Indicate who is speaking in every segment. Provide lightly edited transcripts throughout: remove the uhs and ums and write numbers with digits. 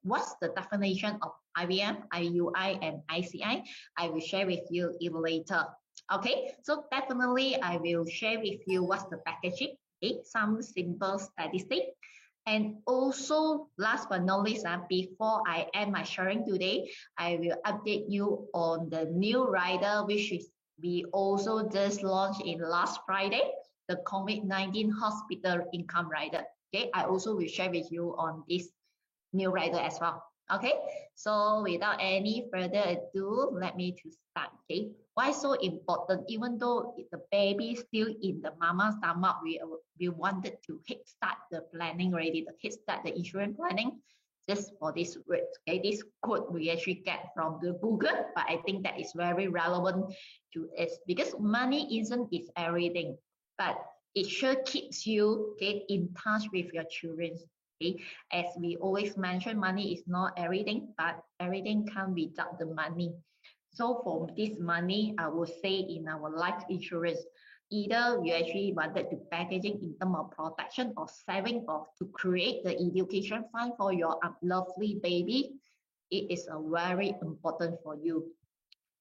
Speaker 1: what's the definition of IVM, IUI, and ICI, I will share with you even later. Okay, so definitely I will share with you what's the packaging, okay, some simple statistics. And also, last but not least, before I end my sharing today, I will update you on the new rider, which is we also just launched in last Friday, the COVID-19 hospital income rider. Okay, I also will share with you on this new rider as well. Okay, so without any further ado, let me to start. Okay, why so important? Even though the baby is still in the mama's stomach, we wanted to kick start the planning already, the kick start the insurance planning just for this word. Okay, this quote we actually get from the Google, but I think that is very relevant to us because money isn't is everything, but it sure keeps you okay in touch with your children. Okay, as we always mention, money is not everything, but everything comes without the money. So for this money, I would say in our life insurance, either you actually wanted to packaging in terms of protection or saving or to create the education fund for your lovely baby, it is a very important for you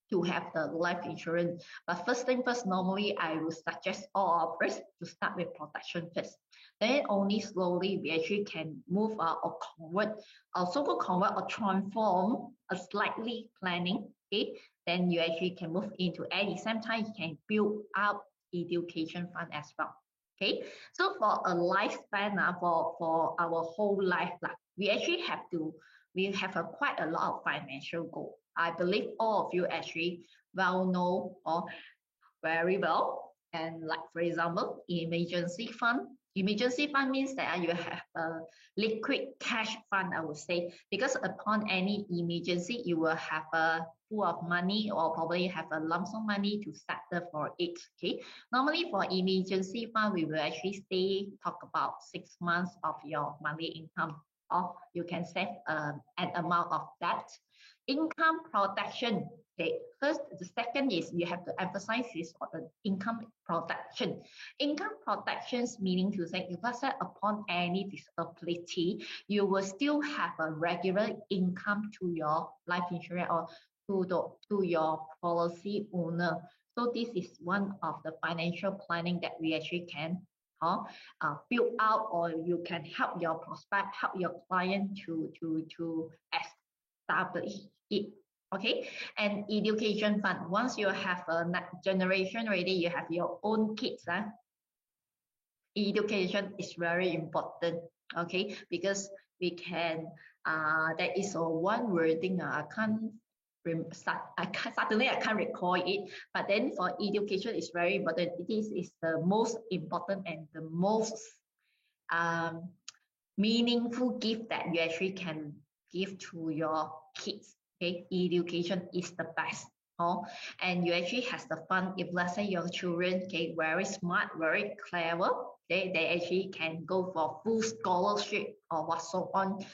Speaker 1: to have the life insurance. But first thing first, normally I will suggest all of us to start with protection first. Then only slowly we actually can move or convert, or so-called convert or transform a slightly planning. Okay, then you actually can move into at the same time you can build up education fund as well. Okay, so for a lifespan for our whole life, we actually have to quite a lot of financial goal. I believe all of you actually well know or very well. And like for example, emergency fund. Emergency fund means that you have a liquid cash fund, I would say, because upon any emergency, you will have a pool of money or probably have a lump sum money to settle for it. Okay. Normally for emergency fund, we will actually talk about 6 months of your monthly income, or you can save an amount of that. Income protection. Okay, first, the second is you have to emphasize this on the income protection. Income protections meaning to say, if let's say upon any disability, you will still have a regular income to your life insurance or to your policy owner. So this is one of the financial planning that we actually can build out, or you can help your prospect, help your client to establish it. Okay, and education fund. Once you have a next generation already, you have your own kids. Education is very important. Okay, because we can. There is a one wording. I can't suddenly I can't recall it. But then for education, it's very important. This is the most important and the most meaningful gift that you actually can give to your kids. Okay, education is the best. And you actually have the fun if let's say your children very smart, very clever, they actually can go for full scholarship or what so on.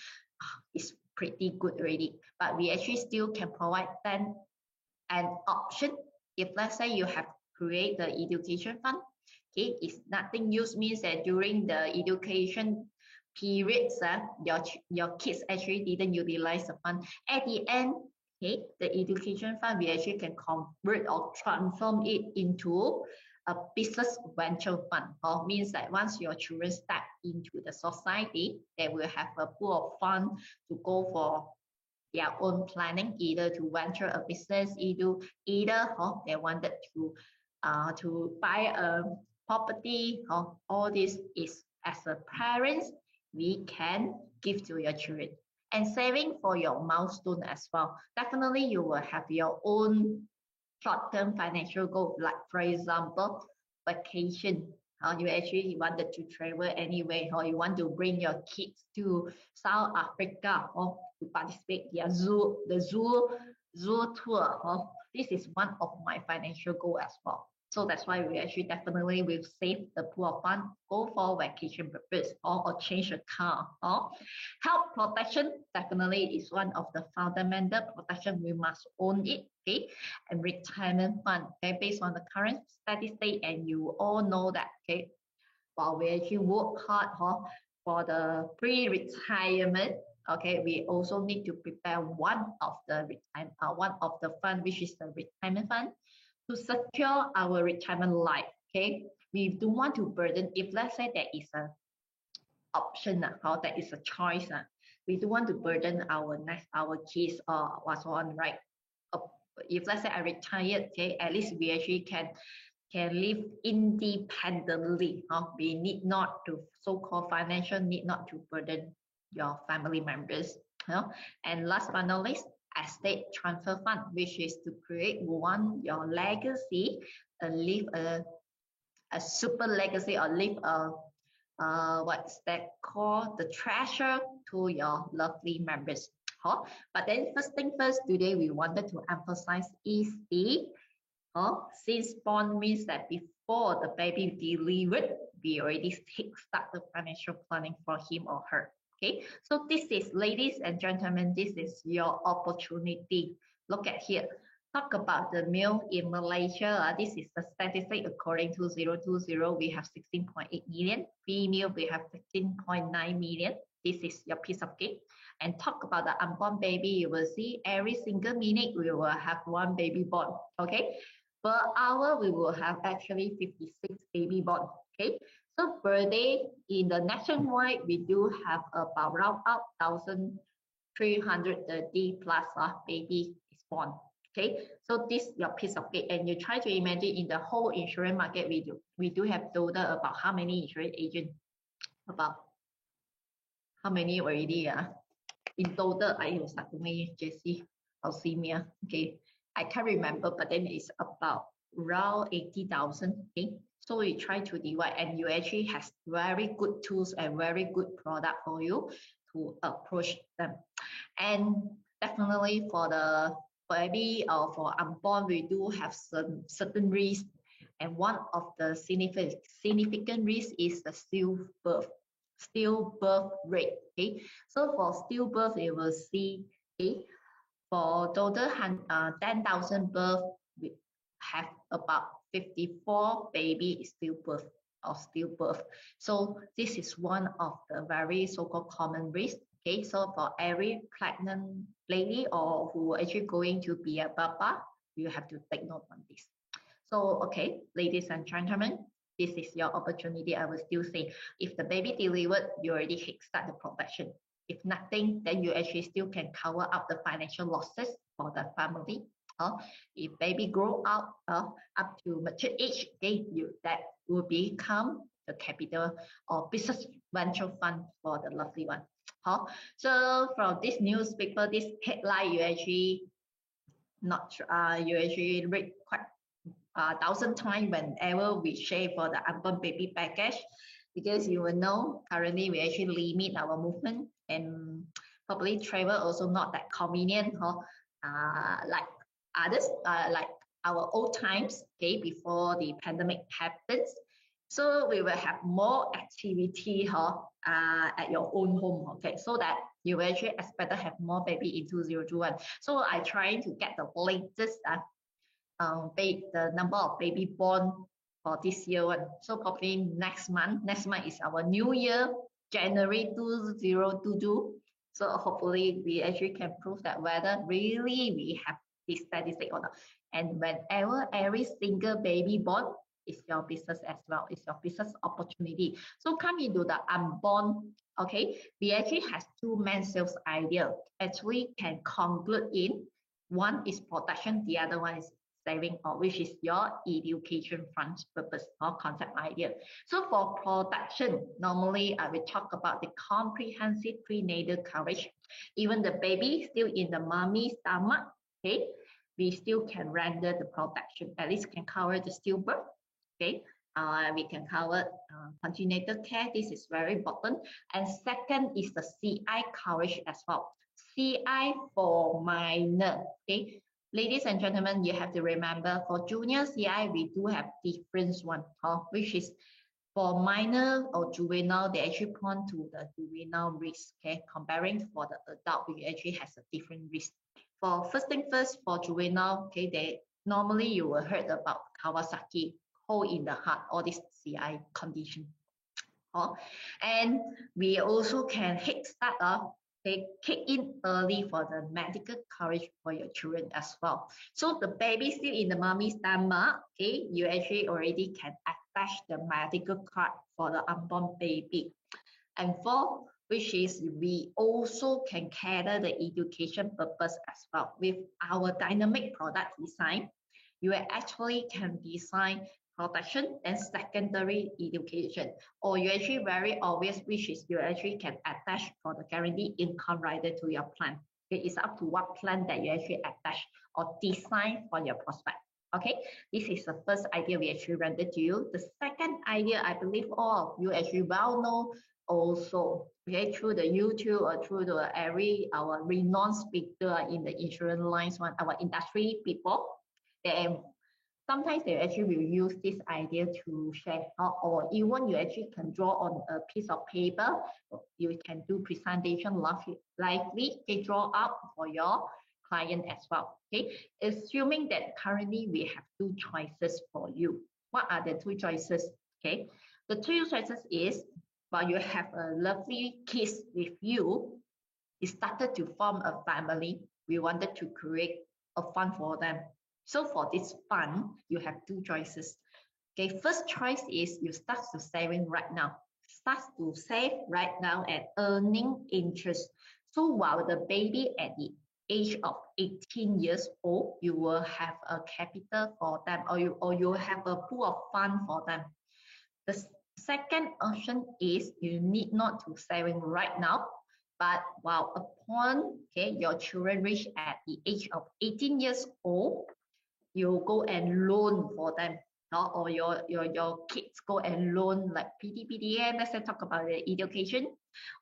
Speaker 1: It's pretty good already. But we actually still can provide them an option if let's say you have create the education fund. Okay, it's nothing use means that during the education periods, your kids actually didn't utilize the fund. At the end, okay, the education fund we actually can convert or transform it into a business venture fund. Or means that once your children step into the society, they will have a pool of fund to go for their own planning, either to venture a business, either they wanted to buy a property. All this is as a parents we can give to your children. And saving for your milestone as well. Definitely you will have your own short-term financial goal, like for example, vacation. You actually wanted to travel anyway, or you want to bring your kids to South Africa or to participate in the zoo tour. This is one of my financial goal as well. So that's why we actually definitely will save the pool of fund, go for vacation purpose or change a car. Health protection definitely is one of the fundamental protection. We must own it. Okay, and retirement fund. Okay, based on the current statistic, and you all know that. Okay, while we actually work hard for the pre-retirement. Okay, we also need to prepare one of the fund, which is the retirement fund, to secure our retirement life. Okay, we don't want to burden. If let's say there is a option, or there is a choice, we don't want to burden our kids or what's on, right? If let's say I retired, okay, at least we actually can live independently. We need not to so-called financial need not to burden your family members. And last but not least, estate transfer fund, which is to create your legacy, leave a super legacy, or leave a what's that called, the treasure to your lovely members. But then first thing first, today we wanted to emphasize is the since born means that before the baby delivered, we already start the financial planning for him or her. Okay, so this is, ladies and gentlemen, this is your opportunity. Look at here. Talk about the male in Malaysia. This is the statistic according to 020. We have 16.8 million. Female, we have 15.9 million. This is your piece of cake. And talk about the unborn baby, you will see every single minute we will have one baby born. Okay, per hour we will have actually 56 baby born. Okay, so per day in the nationwide we do have about round up 1,330 plus baby is born. Okay, so this is your piece of cake, and you try to imagine in the whole insurance market we do have total about how many insurance agents, about how many already in total. I was like me, Jessie, Alcemia. Okay, I can't remember, but then it's about around 80,000. Okay, so we try to divide, and you actually has very good tools and very good product for you to approach them. And definitely for the baby or for unborn, we do have some certain risks, and one of the significant risks is the stillbirth rate. Okay, so for stillbirth you will see, okay, for total 10,000 birth, we have about 54 baby stillbirth or stillbirth. So this is one of the very so-called common risk. Okay, so for every pregnant lady or who actually going to be a papa, you have to take note on this. So, okay, ladies and gentlemen, this is your opportunity. I will still say, if the baby delivered, you already kickstart the protection. If nothing, then you actually still can cover up the financial losses for the family. If baby grow up to mature age, okay, that will become the capital or business venture fund for the lovely one. So from this newspaper, this headline, you actually you actually read quite 1,000 times whenever we share for the unborn baby package, because you will know currently we actually limit our movement, and probably travel also not that convenient, like others, like our old times, okay, before the pandemic happens. So we will have more activity at your own home, okay, so that you actually expect to have more baby in 2021. So I trying to get the latest the number of baby born for this year one. So probably next month is our new year, January 2022. So hopefully we actually can prove that whether really we have this statistic or not. And whenever every single baby born, is your business as well, it's your business opportunity. So come into the unborn, okay, we actually have two main sales idea. Actually can conclude in one is protection, the other one is saving, or which is your education fund purpose or concept idea. So for protection, normally I will talk about the comprehensive prenatal coverage. Even the baby still in the mommy's stomach, okay, we still can render the protection, at least can cover the stillbirth, okay. We can cover congenital care. This is very important. And second is the CI coverage as well. CI for minor, okay. Ladies and gentlemen, you have to remember for junior CI, we do have different one, which is for minor or juvenile, they actually point to the juvenile risk, okay. Comparing for the adult, we actually has a different risk. For first thing first, for juvenile, okay, they normally you will heard about Kawasaki, hole in the heart, all this CI condition. And we also can head start kick in early for the medical coverage for your children as well. So the baby still in the mommy's stomach, you actually already can attach the medical card for the unborn baby. And fourth, which is we also can cater the education purpose as well. With our dynamic product design, you actually can design protection and secondary education, or you actually very obvious, which is you actually can attach for the guaranteed income rider to your plan. It's up to what plan that you actually attach or design for your prospect. Okay, this is the first idea we actually rendered to you. The second idea, I believe all of you actually well know also, through the YouTube or through the our renowned speaker in the insurance lines, our industry people, sometimes they actually will use this idea to share, or even you actually can draw on a piece of paper. You can do presentation lively, draw up for your client as well. Assuming that currently we have two choices for you. What are the two choices? The two choices is, while you have a lovely kids with you, you started to form a family. We wanted to create a fund for them. So for this fund, you have two choices. First choice is you start to saving right now. Start to save right now and earning interest. So while the baby at the age of 18 years old, you will have a capital for them, or you have a pool of fund for them. The second option is you need not to saving right now, but while upon your children reach at the age of 18 years old, you go and loan for them, or your kids go and loan like PTPTN, let's say talk about the education,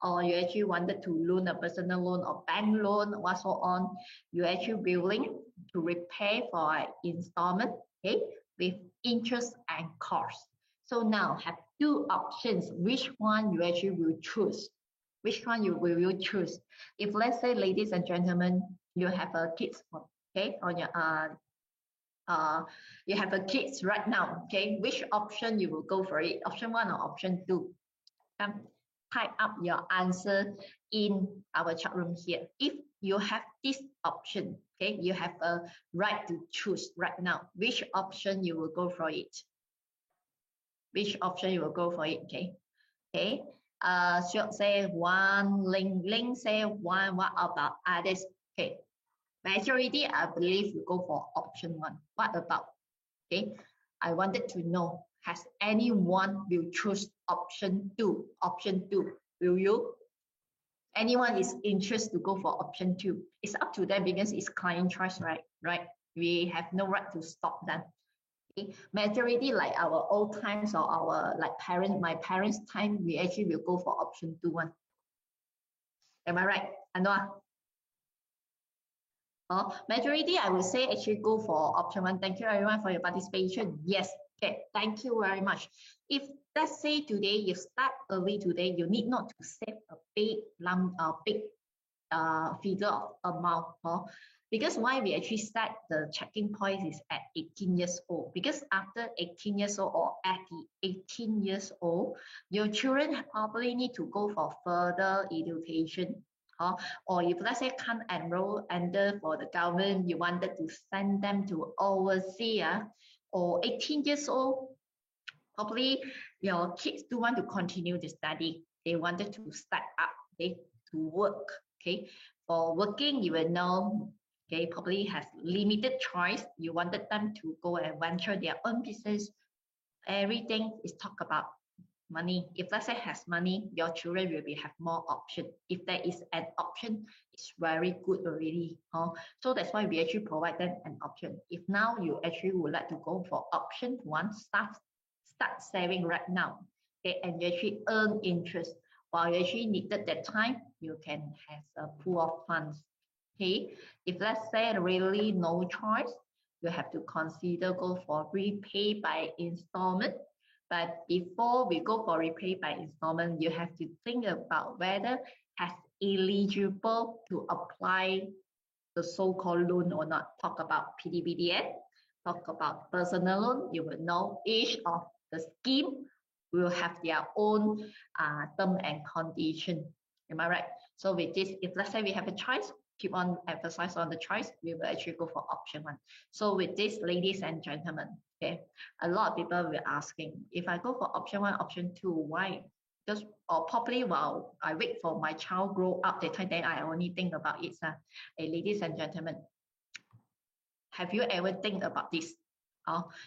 Speaker 1: or you actually wanted to loan a personal loan or bank loan or so on, you actually willing to repay for installment, with interest and cost. So now have two options. Which one you actually will choose? Which one you will choose? If let's say, ladies and gentlemen, you have a kids, on your you have a kids right now, which option you will go for it? Option one or option two? Type up your answer in our chat room here. If you have this option, you have a right to choose right now. Which option you will go for it? Which option you will go for it? Short say one, Ling say one. What about others? Majority, I believe you go for option one. What about? I wanted to know, has anyone will choose option two? Option two, will you? Anyone is interested to go for option two? It's up to them because it's client choice, right? We have no right to stop them. Majority, like our old times or our my parents' time, we actually will go for option two one. Am I right, Anwar? Majority, I would say actually go for option one. Thank you everyone for your participation. Yes, thank you very much. If let's say today you start early today, you need not to save a big figure of amount, because why we actually start the checking point is at 18 years old, because after 18 years old or at the 18 years old, your children probably need to go for further education, or if let's say can't enroll under for the government, you wanted to send them to overseas, or 18 years old, probably your kids do want to continue to study. They wanted to start up, to work. For working, you will know, probably has limited choice. You wanted them to go and venture their own business. Everything is talk about money. If let's say has money, your children will have more option. If there is an option, it's very good already. So that's why we actually provide them an option. If now you actually would like to go for option one, start saving right now, and you actually earn interest. While you actually needed that time, you can have a pool of funds. If let's say really no choice, you have to consider go for repay by installment. But before we go for repay by installment, you have to think about whether has eligible to apply the so-called loan or not. Talk about PTPTN, talk about personal loan. You will know each of the scheme will have their own term and condition. Am I right? So with this, if let's say we have a choice, keep on emphasize on the choice, we will actually go for option one. So with this, ladies and gentlemen, okay, a lot of people were asking, if I go for option one, option two, why? Just or probably while I wait for my child grow up, the time then I only think about it. Hey, ladies and gentlemen, have you ever think about this?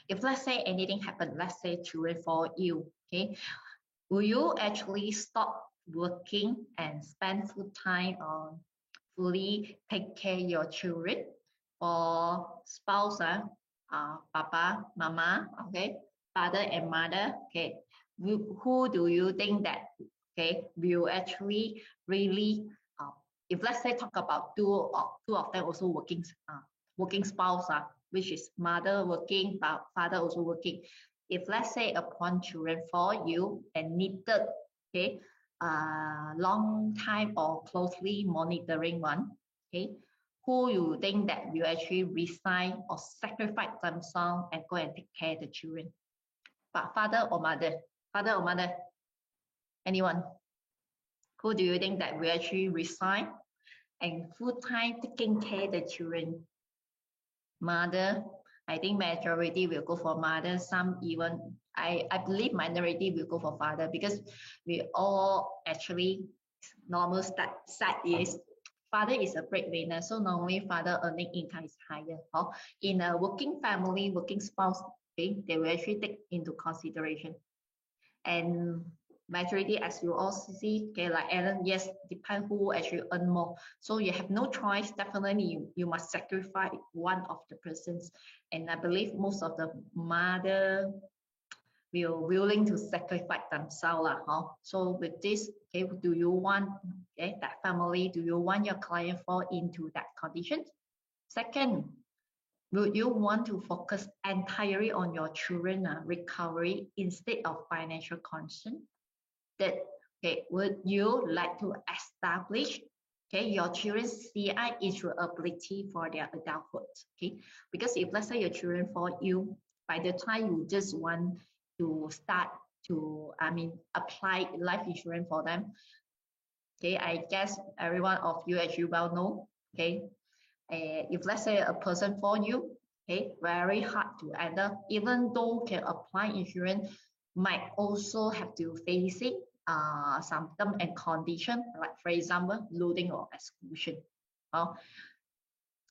Speaker 1: If let's say anything happened, let's say children fall ill, okay, will you actually stop working and spend full time on fully take care your children for spouse, papa, mama, okay, father and mother, okay, who do you think that, okay, will actually really, if let's say talk about two of them also working, working spouse, which is mother working, father also working. If let's say upon children for you and needed, okay, long time or closely monitoring one, okay, who you think that will actually resign or sacrifice themselves and go and take care of the children? But father or mother? Father or mother? Anyone? Who do you think that will actually resign and full time taking care of the children? Mother. I think majority will go for mother. Some even I believe minority will go for father, because we all actually normal stat is father is a breadwinner, so normally father earning income is higher. In a working family, working spouse, okay, they will actually take into consideration. And majority, as you all see, okay, like Alan, yes, depend who actually earn more. So you have no choice. Definitely, you must sacrifice one of the persons. And I believe most of the mother will willing to sacrifice themselves. So with this, okay, do you want, okay, that family, do you want your client fall into that condition? Second, would you want to focus entirely on your children recovery instead of financial concern? That, okay, would you like to establish, okay, your children's CI insurability for their adulthood? Okay, because if let's say your children fall ill, by the time you just want to start to, apply life insurance for them, okay, I guess every one of you as you well know, okay, if let's say a person for you, okay, very hard to handle, even though can apply insurance, might also have to facing some term and condition, like for example, loading or exclusion.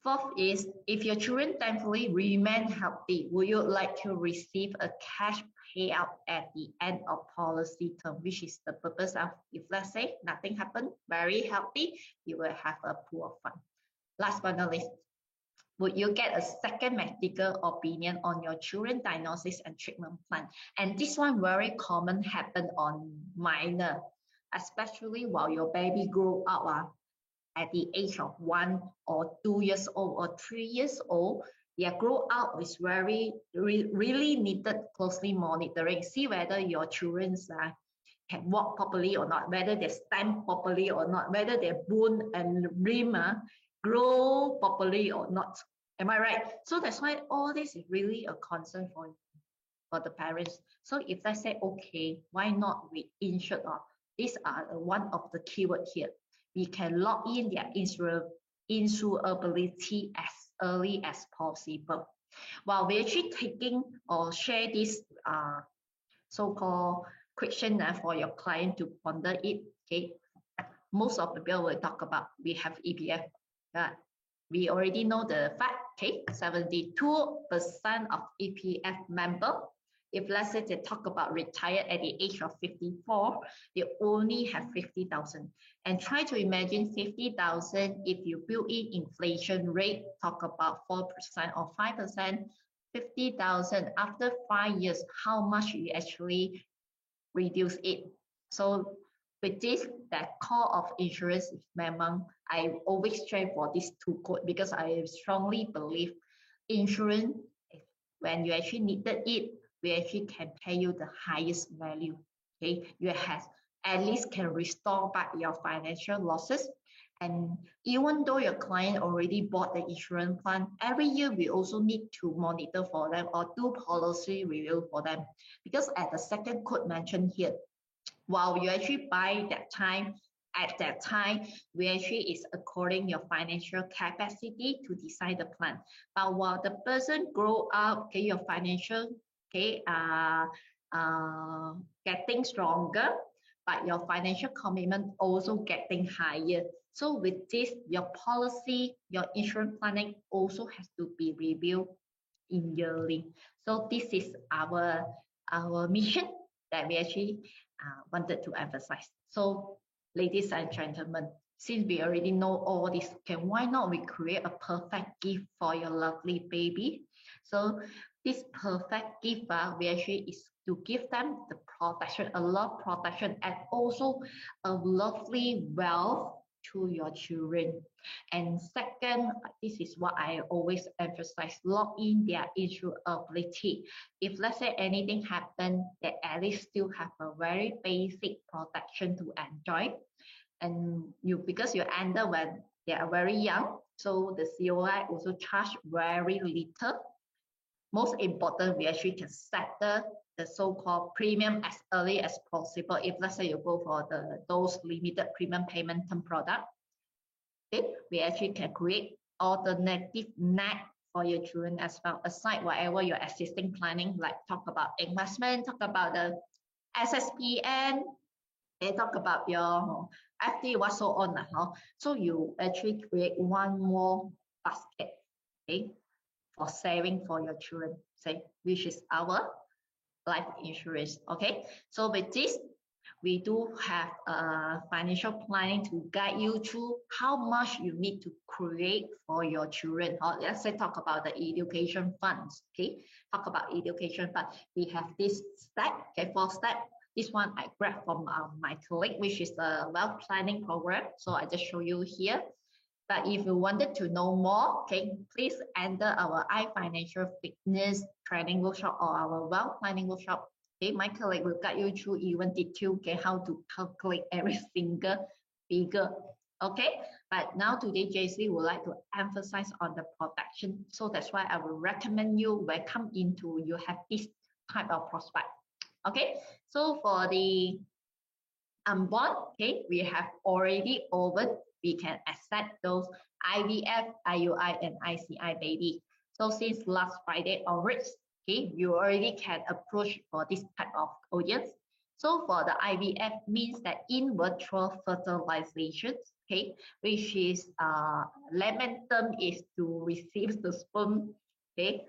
Speaker 1: Fourth is, if your children thankfully remain healthy, would you like to receive a cash payout at the end of policy term, which is the purpose of, if let's say nothing happened, very healthy, you will have a pool of fund. Last but not least, would you get a second medical opinion on your children diagnosis and treatment plan? And this one very common happen on minor, especially while your baby grow up at the age of 1 or 2 years old or 3 years old. Their grow up is really needed closely monitoring. See whether your children can walk properly or not, whether they stand properly or not, whether their bone and limb grow properly or not. Am I right? So that's why all this is really a concern for the parents. So if they say, okay, why not we insure? These are one of the keywords here. We can log in their insurability as early as possible. While we're actually taking or share this so-called question for your client to ponder it, okay, most of the people will talk about we have EPF. We already know the fact, okay, 72% of EPF member, if let's say they talk about retired at the age of 54, they only have 50,000. And try to imagine 50,000 if you build in inflation rate, talk about 4% or 5%, 50,000 after 5 years, how much you actually reduce it. So with this, that call of insurance, memang I always strive for these two code, because I strongly believe insurance, when you actually needed it, we actually can pay you the highest value. Okay, you have at least can restore back your financial losses. And even though your client already bought the insurance plan, every year we also need to monitor for them or do policy review for them. Because at the second quote mentioned here, while you actually buy that time, at that time, we actually is according your financial capacity to decide the plan. But while the person grow up, okay, your financial, okay, getting stronger, but your financial commitment also getting higher. So with this, your policy, your insurance planning also has to be reviewed in yearly. So this is our mission that we actually wanted to emphasize. So ladies and gentlemen, since we already know all this, okay, why not we create a perfect gift for your lovely baby? So this perfect gift, we actually is to give them the protection, a lot of protection, and also a lovely wealth to your children. And second, this is what I always emphasize, lock in their insurability. If let's say anything happen, they at least still have a very basic protection to enjoy. And because you enter when they are very young, so the COI also charge very little. Most important, we actually can settle the so-called premium as early as possible. If let's say you go for those limited premium payment term product, okay, we actually can create alternative net for your children as well, aside whatever your existing planning, like talk about investment, talk about the SSPN, they talk about your FD, what so on. So you actually create one more basket, okay, for saving for your children, say, which is our life insurance. Okay, so with this, we do have a financial planning to guide you through how much you need to create for your children. Let's say talk about the education funds. Okay, talk about education fund. We have this step. Okay, 4-step. This one I grabbed from my colleague, which is the wealth planning program. So I just show you here. But if you wanted to know more, okay, please enter our iFinancial Fitness training workshop or our wealth planning workshop. Okay, my colleague will guide you through even detail, okay, how to calculate every single figure. Okay, but now today JC would like to emphasize on the protection. So that's why I will recommend you welcome into you have this type of prospect. Okay, so for the unborn, okay, we have already over, we can accept those IVF, IUI, and ICI baby. So since last Friday onwards, okay, you already can approach for this type of audience. So for the IVF means that in vitro fertilization, okay, which is layman term is to receive the sperm, okay,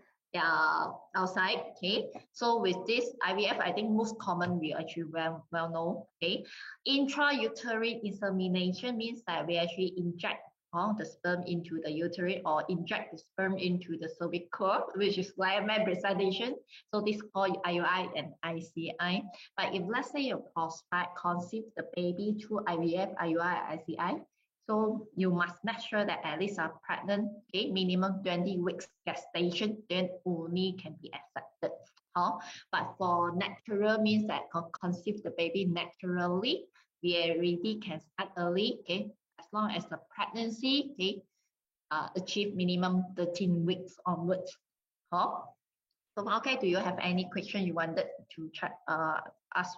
Speaker 1: outside. Okay, so with this IVF, I think most common we actually well know. Okay, intrauterine insemination means that we actually inject the sperm into the uterus or inject the sperm into the cervical, which is layman presentation. So this is called IUI and ICI. But if let's say your prospect conceive the baby through IVF, IUI, ICI, so you must make sure that at least are pregnant, okay, minimum 20 weeks gestation, then only can be accepted. But for natural means that conceive the baby naturally, we already can start early, okay, as long as the pregnancy, okay, achieve minimum 13 weeks onwards. So okay, do you have any question you wanted to check, ask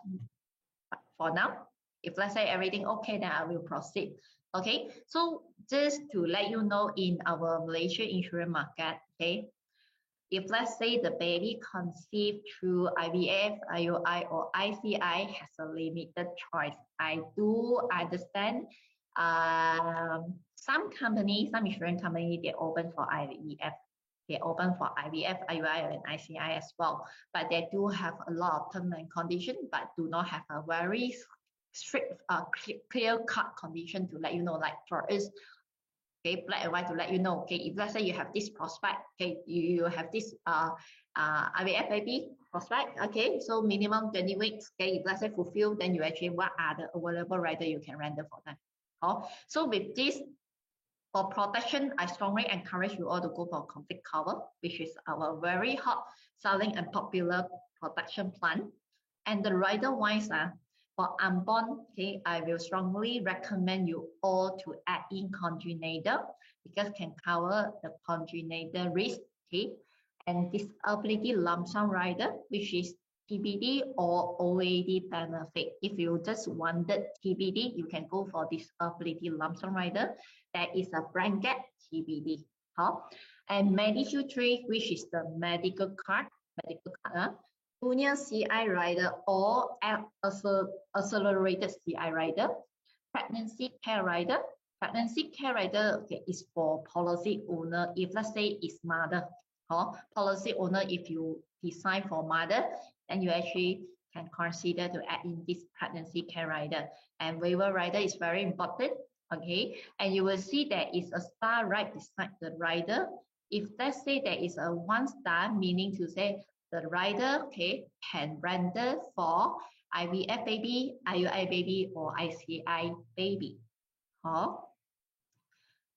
Speaker 1: for now? If let's say everything okay, then I will proceed. Okay, so just to let you know, in our Malaysia insurance market, okay, if let's say the baby conceived through IVF, IUI, or ICI has a limited choice. I do understand some companies, some insurance company, they open for IVF. They open for IVF, IUI, and ICI as well. But they do have a lot of terms and conditions, but do not have a very strict, clear-cut condition to let you know, like for us, okay, black and white to let you know, okay, if let's say you have this prospect, okay, you have this IVF baby prospect, okay, so minimum 20 weeks, okay, if let's say fulfill, then you actually, what are the available rider you can render for them. So with this, for protection, I strongly encourage you all to go for complete cover, which is our very hot selling and popular protection plan. And the rider wise, for unborn, okay, I will strongly recommend you all to add in congenital because can cover the congenital risk, okay, and disability lump sum rider, which is TBD or OAD benefit. If you just wanted TBD, you can go for disability lump sum rider. That is a blanket TBD. And Medishield 3, which is the medical card, junior CI rider or accelerated CI rider, pregnancy care rider. Pregnancy care rider, okay, is for policy owner. If let's say it's mother, or policy owner, if you decide for mother, then you actually can consider to add in this pregnancy care rider. And waiver rider is very important, okay? And you will see there is a star right beside the rider. If let's say there is a 1 star, meaning to say the rider, okay, can render for IVF baby, IUI baby, or ICI baby.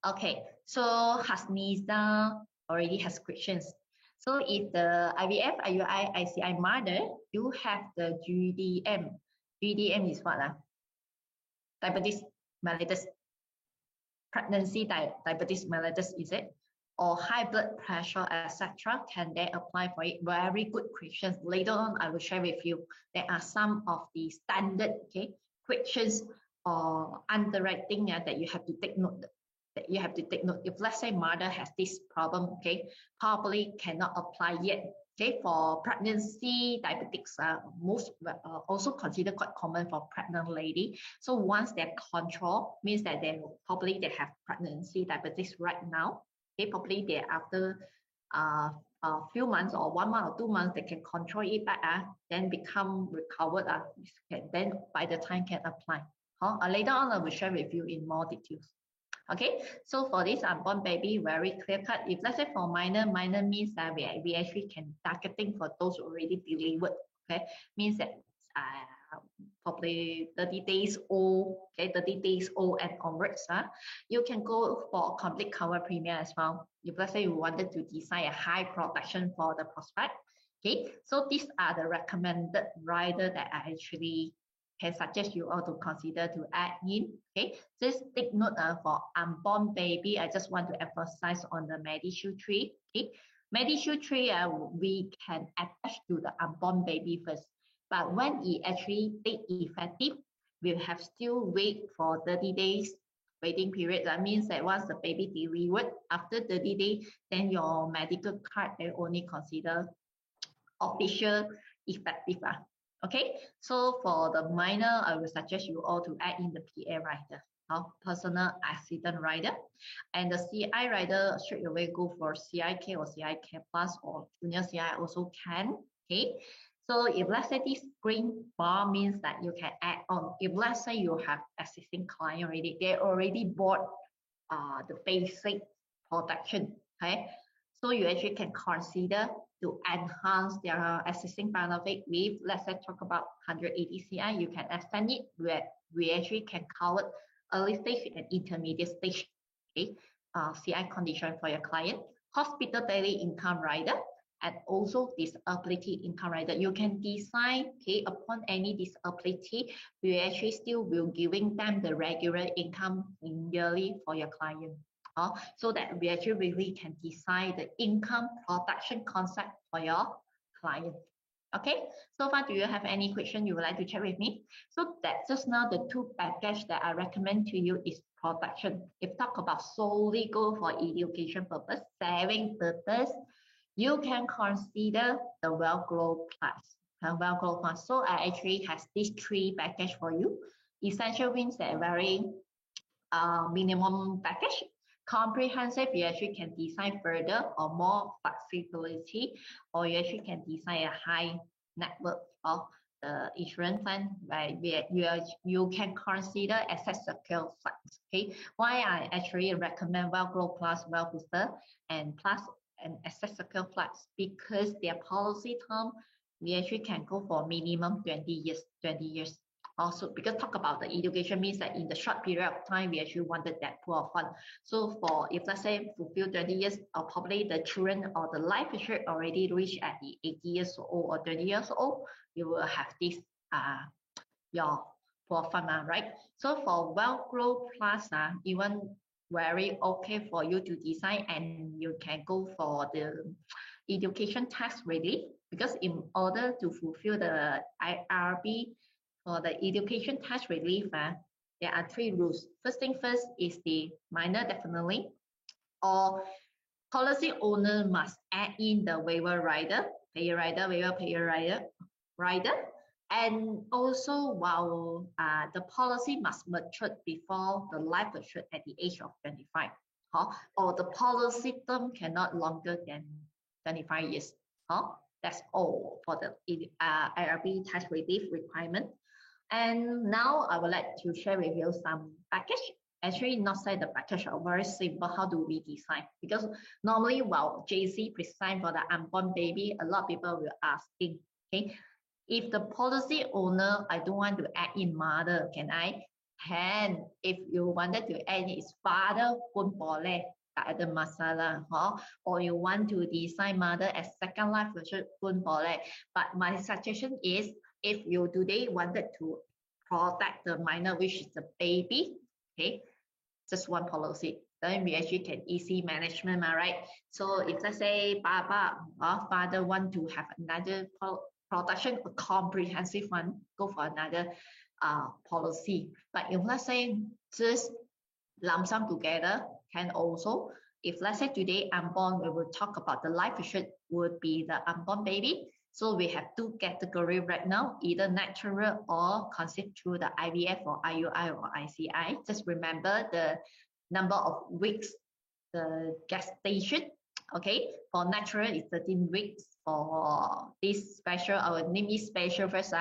Speaker 1: Okay, so Hasniza already has questions. So if the IVF, IUI, ICI mother, you have the GDM. GDM is what? Diabetes mellitus. Pregnancy diabetes mellitus, is it? Or high blood pressure, etc. Can they apply for it? Very good questions. Later on, I will share with you. There are some of the standard questions or underwriting that you have to take note. If let's say mother has this problem, probably cannot apply yet. For pregnancy diabetics, most also considered quite common for pregnant lady. So once they're control, means that they have pregnancy diabetes right now. Probably they after a few months or 1 month or 2 months, they can control it back, then become recovered. Then by the time can apply. Later on, I will share with you in more details. Okay, so for this unborn baby, very clear cut. If let's say for minor means that we actually can targeting for those already delivered. Means that probably 30 days old, 30 days old and onwards. You can go for complete cover premium as well. If let's say you wanted to design a high protection for the prospect. So these are the recommended rider that I actually can suggest you all to consider to add in. Just take note for unborn baby. I just want to emphasize on the Medishield 3. Medishield 3, we can attach to the unborn baby first. But when it actually take effective, we'll have still wait for 30 days waiting period. That means that once the baby delivered, after 30 days, then your medical card they only consider official effective. Okay, so for the minor, I will suggest you all to add in the PA rider, personal accident rider, and the CI rider straight away go for CIK or CIK plus or junior CI also can. So if let's say this green bar means that you can add on. If let's say you have existing client already, they already bought the basic protection. So you actually can consider to enhance their existing benefit with, let's say talk about 180 CI, you can extend it where we actually can cover early stage and intermediate stage CI condition for your client. Hospital daily income rider and also disability income rider. You can design upon any disability, we actually still will giving them the regular income in yearly for your client. So that we actually really can design the income protection concept for your client. Okay, so far do you have any question you would like to check with me? So that just now the 2 package that I recommend to you is protection. If talk about solely go for education purpose, saving purpose, you can consider the WellGlow Plus. WellGlow Plus. So I actually has these 3 package for you. Essential means that very minimum package. Comprehensive, you actually can design further or more flexibility, or you actually can design a high network of the insurance plan, right? You can consider Access Secure Flex. Why I actually recommend WellGlow Plus, WellBooster, and Plus and Access Secure Flex, because their policy term, we actually can go for minimum 20 years. Also, because talk about the education means that in the short period of time, we actually wanted that pool of fund. So for, if let's say fulfill 20 years, or probably the children or the life insurance already reach at the 80 years old or 20 years old, you will have this, your pool of fund, right? So for WellGlow Plus, even very okay for you to design, and you can go for the education tax relief, because in order to fulfill the IRB for the education tax relief, there are 3 rules. First thing first is the minor definitely, or policy owner must add in the waiver rider, payer rider, waiver payer rider. And also, while the policy must mature before the life assured at the age of 25, or the policy term cannot longer than 25 years. That's all for the IRB tax relief requirement. And now I would like to share with you some package. Actually, not say the package are very simple. How do we design? Because normally, while JC present for the unborn baby, a lot of people will asking, okay, if the policy owner, I don't want to add in mother, can I? Can. If you wanted to add his father, pun boleh, tak ada masalah, or you want to design mother as second life version, pun boleh. But my suggestion is, if you today wanted to protect the minor, which is the baby, okay, just one policy, then we actually can easy management, right? So if let's say Papa or father want to have another protection, a comprehensive one, go for another policy. But if let's say just lump sum together, can also. If let's say today unborn, we will talk about the life assured would be the unborn baby. So we have 2 categories right now, either natural or conceived through the IVF or IUI or ICI. Just remember the number of weeks, the gestation. Okay, for natural it's 13 weeks. For this special, our name is special first,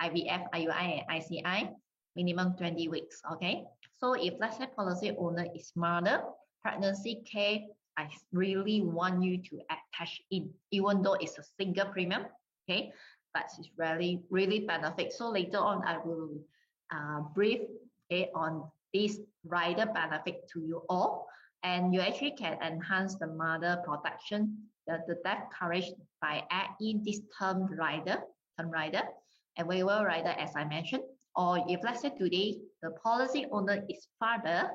Speaker 1: IVF, IUI, and ICI, minimum 20 weeks. Okay, so if let's say policy owner is mother, pregnancy care, I really want you to attach in, even though it's a single premium, okay, but it's really benefit. So later on, I will brief on this rider benefit to you all, and you actually can enhance the mother protection, the death coverage by adding this term rider, and waiver rider, as I mentioned. Or if let's say today the policy owner is father,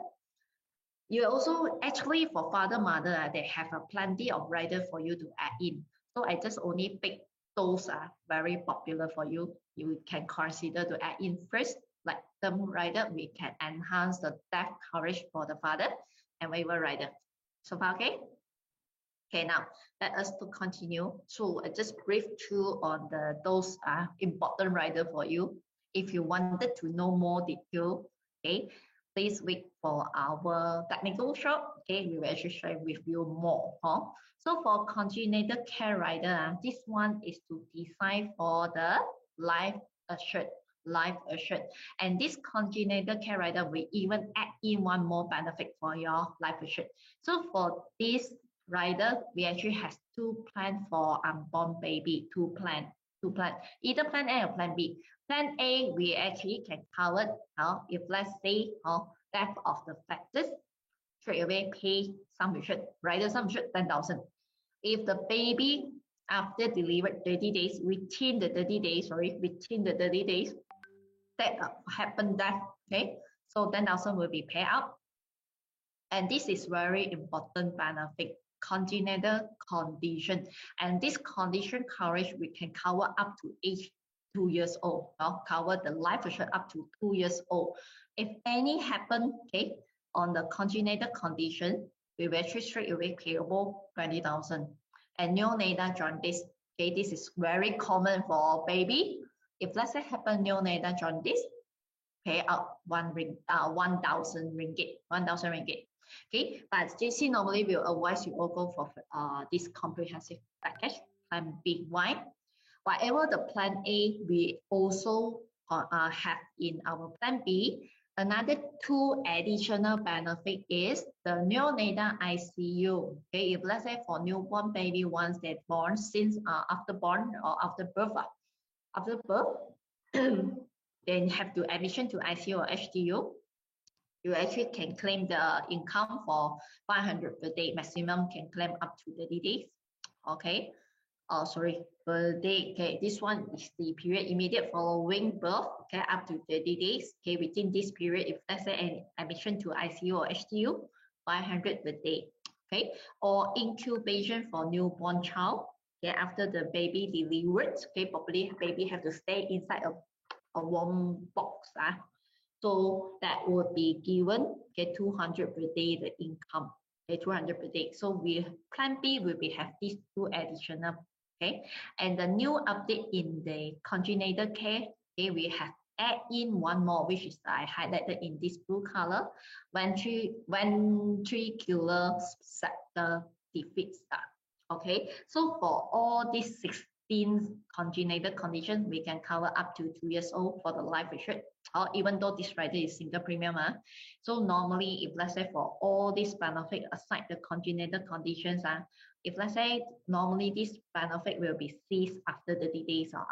Speaker 1: you also actually for father mother, they have a plenty of rider for you to add in. So I just only pick those are very popular for you. You can consider to add in first, like term rider, we can enhance the death coverage for the father and waiver rider. So far, okay? Okay, now let us to continue. So I just brief through on those important rider for you. If you wanted to know more detail, okay, please wait for our technical shop. Okay, we will actually share with you more. So for congenital care rider, this one is to design for the life assured. And this congenital care rider, we even add in one more benefit for your life assured. So for this rider, we actually have 2 plans for unborn baby, 2 plans. Either plan A or plan B. Plan A, we actually can cover if let's say death of the fetus, straight away pay sum assured, rider sum assured 10,000. If the baby after delivered 30 days, within the 30 days, that happened death, okay, so 10,000 will be paid out. And this is very important benefit, congenital condition. And this condition coverage, we can cover up to age 2 years old, cover the life assured up to 2 years old. If any happen, okay, on the congenital condition, we will actually straight away payable 20,000. And neonatal jaundice, okay, this is very common for baby. If let's say happen neonatal jaundice, pay out 1,000 ringgit. Okay, but JC normally will advise you all go for this comprehensive package, plan B. Why? Whatever the plan A, we also have in our plan B. Another 2 additional benefit is the neonatal ICU. Okay, if let's say for newborn baby, once they're born, since after born or after birth, then have to admission to ICU or HDU. You actually can claim the income for 500 per day. Maximum can claim up to 30 days. Okay. Oh, sorry, per day. Okay, this one is the period immediate following birth. Okay, up to 30 days. Okay, within this period, if let's say an admission to ICU or HDU, 500 per day. Okay, or incubation for newborn child. okay, after the baby delivered, okay, probably baby have to stay inside a warm box. So that would be given, okay, 200 per day the income, okay, 200 per day. So we plan B will be have these two additional, okay. And the new update in the congenital care, okay, we have add in one more, which is I highlighted in this blue color, ventricular septal defect. Okay, so for all these 16 congenital conditions, we can cover up to 2 years old for the life insurance, or even though this rider is single premium. So normally, if let's say for all these benefit aside the congenital conditions, if let's say normally this benefit will be ceased after 30 days or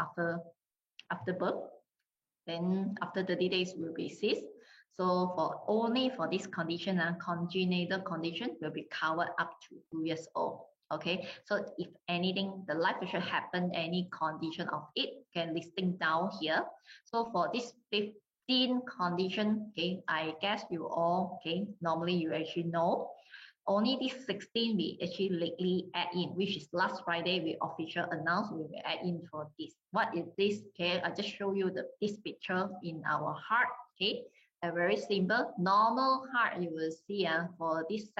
Speaker 1: after birth, then after 30 days will be ceased. So for only for this condition, congenital condition will be covered up to 2 years old. Okay, so if anything, the life insurance happen, any condition of it can listing down here. So for this 15 condition, okay, I guess you all, okay, normally you actually know. Only this 16 we actually lately add in, which is last Friday we official announced we will add in for this. What is this? Okay, I just show you this picture in our heart. Okay, a very simple normal heart you will see for this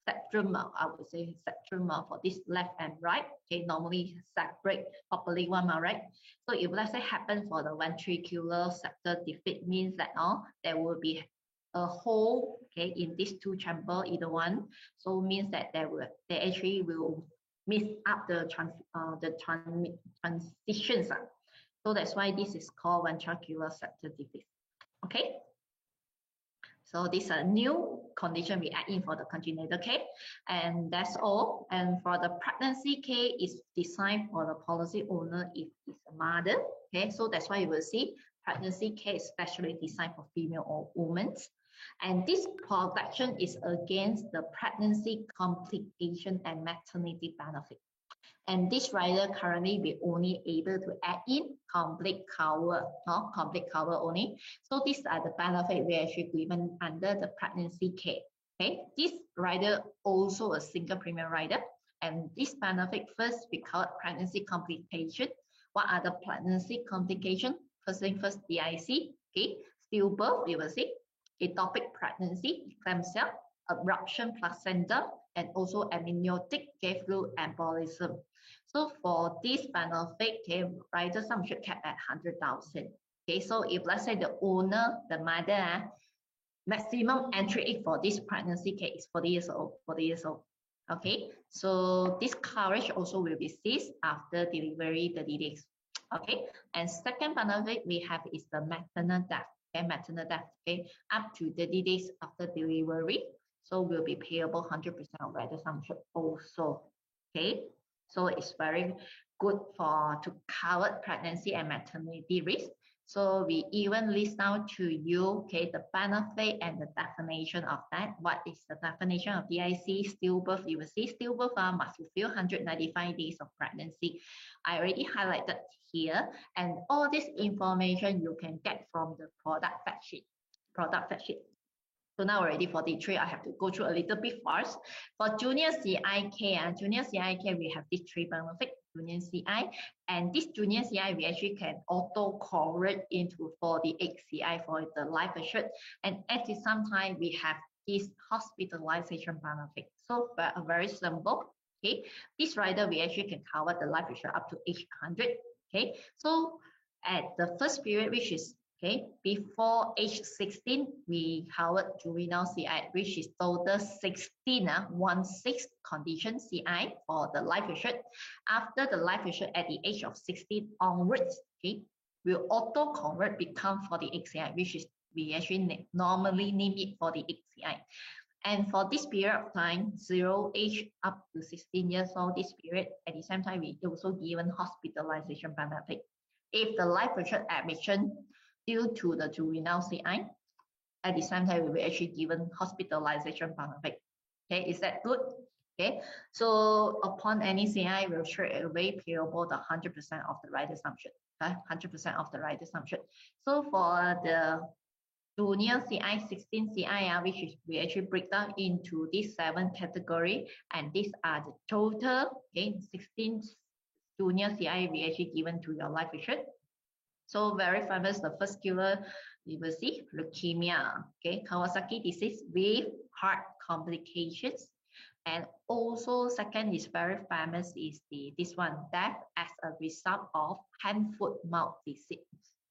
Speaker 1: spectrum, I would say spectrum for this left and right. Okay, normally separate properly one, right? So if let's say happen for the ventricular septal defect, means that there will be a hole, okay, in these two chamber, either one. So means that they actually will miss up the transitions. So that's why this is called ventricular septal defect. Okay. So this is a new condition we add in for the congenital care, and that's all. And for the pregnancy care is designed for the policy owner if it's a mother. Okay, so that's why you will see pregnancy care is specially designed for female or women. And this protection is against the pregnancy complication and maternity benefit. And this rider currently we only able to add in complete cover, complete cover only. So these are the benefit we actually given under the pregnancy care. Okay, this rider also a single premium rider, and this benefit first we cover pregnancy complication. What are the pregnancy complication? First thing first, DIC. Okay, stillbirth, we will see ectopic pregnancy, eclampsia, abruption placenta, and also amniotic fluid embolism. So for this benefit, okay, rider sum should cap at 100,000. Okay, so if let's say the owner, the mother, maximum entry age for this pregnancy care is 40 years old. 40 years old. Okay, so this coverage also will be ceased after delivery 30 days. Okay, and second benefit we have is the maternal death. Okay, maternal death. Okay, up to 30 days after delivery, so will be payable 100% of rider sum also. Okay, so it's very good to cover pregnancy and maternity risk. So we even list out to you, okay, the benefit and the definition of that. What is the definition of DIC? Stillbirth, you will see stillbirth must fulfill 195 days of pregnancy. I already highlighted here, and all this information you can get from the product fact sheet. Product fact sheet. So now already 43, I have to go through a little bit first. For junior CIK, junior CIK, we have these three benefits, junior CI, and this junior CI, we actually can auto convert into 48 CI for the life assured. And at the same time, we have this hospitalization benefit. So very simple, okay? This rider, we actually can cover the life assured up to age 100, okay? So at the first period, which is okay, before age 16, we covered juvenile CI, which is total 16, 16 condition CI for the life assured. After the life assured at the age of 16 onwards, okay, will auto convert become 48 CI, which is we actually normally name it 48 CI. And for this period of time, 0 age up to 16 years old, this period, at the same time, we also given hospitalization benefit. If the life assured admission due to the juvenile CI, at the same time, we will actually given hospitalization benefit. Okay, is that good? Okay, so upon any CI, we'll straight away payable the 100% of the rider assumption. 100% of the rider assumption. So for the junior CI, 16 CI, which is we actually break down into these 7 category, and these are the total. Okay, 16 junior CI we actually given to your life insurance. So very famous, the first killer, you will see leukemia, okay, Kawasaki disease with heart complications. And also second is very famous is this one, death as a result of hand, foot, mouth disease.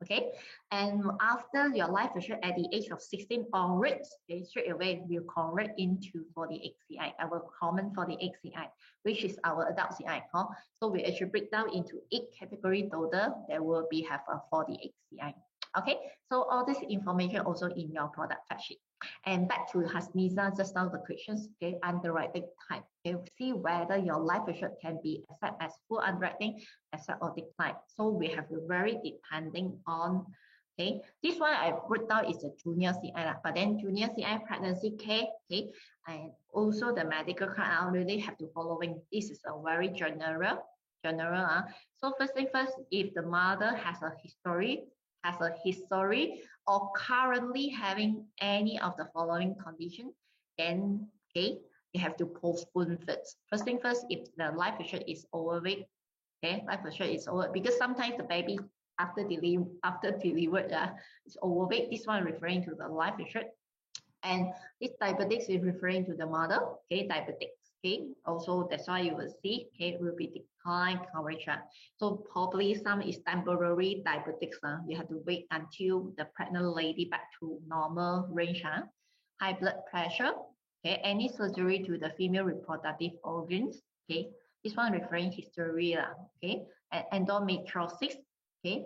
Speaker 1: Okay, and after your life insurance at the age of 16 onwards, okay, straight away will convert into 48 CI, our common 48 CI, which is our adult CI. Huh? So we actually break down into 8 category total. There will be have a 48 CI. Okay, so all this information also in your product fact sheet. And back to Hasmiza, just now the questions, okay, underwriting type. Okay, see whether your life insurance can be accepted as full underwriting, accept or decline. So we have a very depending on, okay, this one I wrote down is a junior CI, but then junior CI pregnancy care, okay, and also the medical card, I already have to following. This is a very general. So first thing first, if the mother has a history or currently having any of the following condition, then okay, you have to postpone first. First thing first, if the life insurance is overweight, okay, life insurance is over, because sometimes the baby after delivered is overweight. This one referring to the life insurance. And this diabetics is referring to the mother, okay, diabetics. Okay, also that's why you will see, okay, will be decline coverage. So probably some is temporary diabetics. You have to wait until the pregnant lady back to normal range. High blood pressure, okay, any surgery to the female reproductive organs, okay, this one referring history, okay, and endometriosis, okay,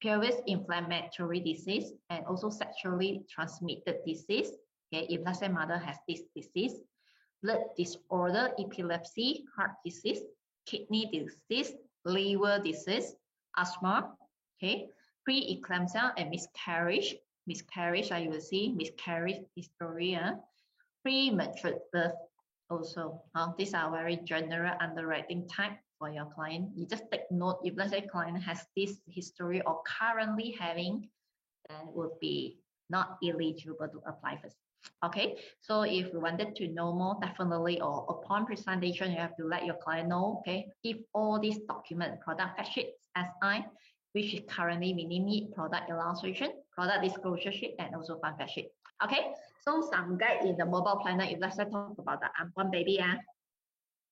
Speaker 1: previous inflammatory disease, and also sexually transmitted disease. Okay, if let's say mother has this disease, blood disorder, epilepsy, heart disease, kidney disease, liver disease, asthma, okay, pre-eclampsia and miscarriage. Miscarriage, you will see miscarriage history, premature birth also. These are very general underwriting type for your client. You just take note, if let's say client has this history or currently having, then would be not eligible to apply first. Okay, so if you wanted to know more, definitely, or upon presentation, you have to let your client know, okay, if all these document, product fact sheet, SI, which is currently we need product illustration, product disclosure sheet, and also fund fact sheet. Okay, so some guide in the mobile planner, if let's say talk about the unborn baby,